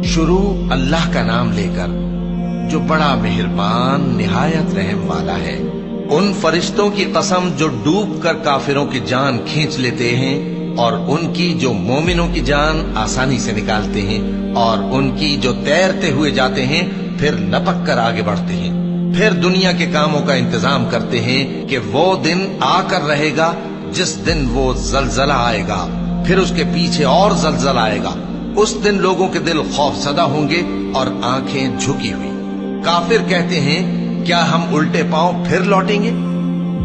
شروع اللہ کا نام لے کر جو بڑا مہربان نہایت رحم والا ہے۔ ان فرشتوں کی قسم جو ڈوب کر کافروں کی جان کھینچ لیتے ہیں، اور ان کی جو مومنوں کی جان آسانی سے نکالتے ہیں، اور ان کی جو تیرتے ہوئے جاتے ہیں پھر لپک کر آگے بڑھتے ہیں۔ پھر دنیا کے کاموں کا انتظام کرتے ہیں کہ وہ دن آ کر رہے گا جس دن وہ زلزلہ آئے گا، پھر اس کے پیچھے اور زلزلہ آئے گا۔ اس دن لوگوں کے دل خوف زدہ ہوں گے اور آنکھیں جھکی ہوئی۔ کافر کہتے ہیں کیا ہم الٹے پاؤں پھر لوٹیں گے؟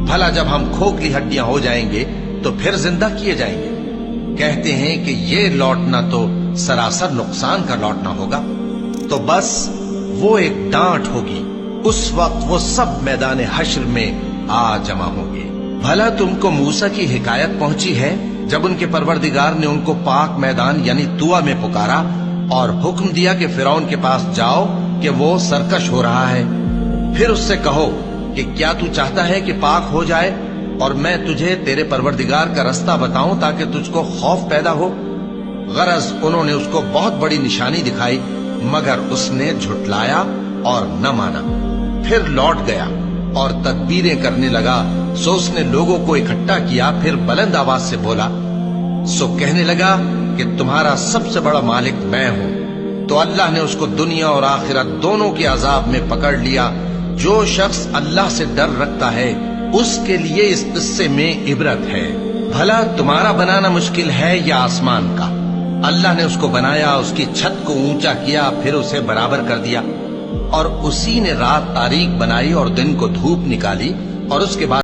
بھلا جب ہم کھوکھلی ہڈیاں ہو جائیں گے تو پھر زندہ کیے جائیں گے؟ کہتے ہیں کہ یہ لوٹنا تو سراسر نقصان کا لوٹنا ہوگا۔ تو بس وہ ایک ڈانٹ ہوگی، اس وقت وہ سب میدان حشر میں آ جمع ہوں گے۔ بھلا تم کو موسیٰ کی حکایت پہنچی ہے جب ان کے پروردگار نے ان کو پاک میدان یعنی طویٰ میں پکارا اور حکم دیا کہ فرعون کے پاس جاؤ کہ وہ سرکش ہو رہا ہے، پھر اس سے کہو کہ کیا تو چاہتا ہے کہ پاک ہو جائے اور میں تجھے تیرے پروردگار کا رستہ بتاؤں تاکہ تجھ کو خوف پیدا ہو؟ غرض انہوں نے اس کو بہت بڑی نشانی دکھائی مگر اس نے جھٹلایا اور نہ مانا۔ پھر لوٹ گیا اور تدبیریں کرنے لگا، سو اس نے لوگوں کو اکٹھا کیا، پھر بلند آواز سے بولا، سو کہنے لگا کہ تمہارا سب سے بڑا مالک میں ہوں۔ تو اللہ نے اس کو دنیا اور آخرت دونوں کے عذاب میں پکڑ لیا۔ جو شخص اللہ سے ڈر رکھتا ہے اس کے لیے اس قصے میں عبرت ہے۔ بھلا تمہارا بنانا مشکل ہے یا آسمان کا؟ اللہ نے اس کو بنایا، اس کی چھت کو اونچا کیا، پھر اسے برابر کر دیا، اور اسی نے رات تاریک بنائی اور دن کو دھوپ نکالی، اور اس کے بعد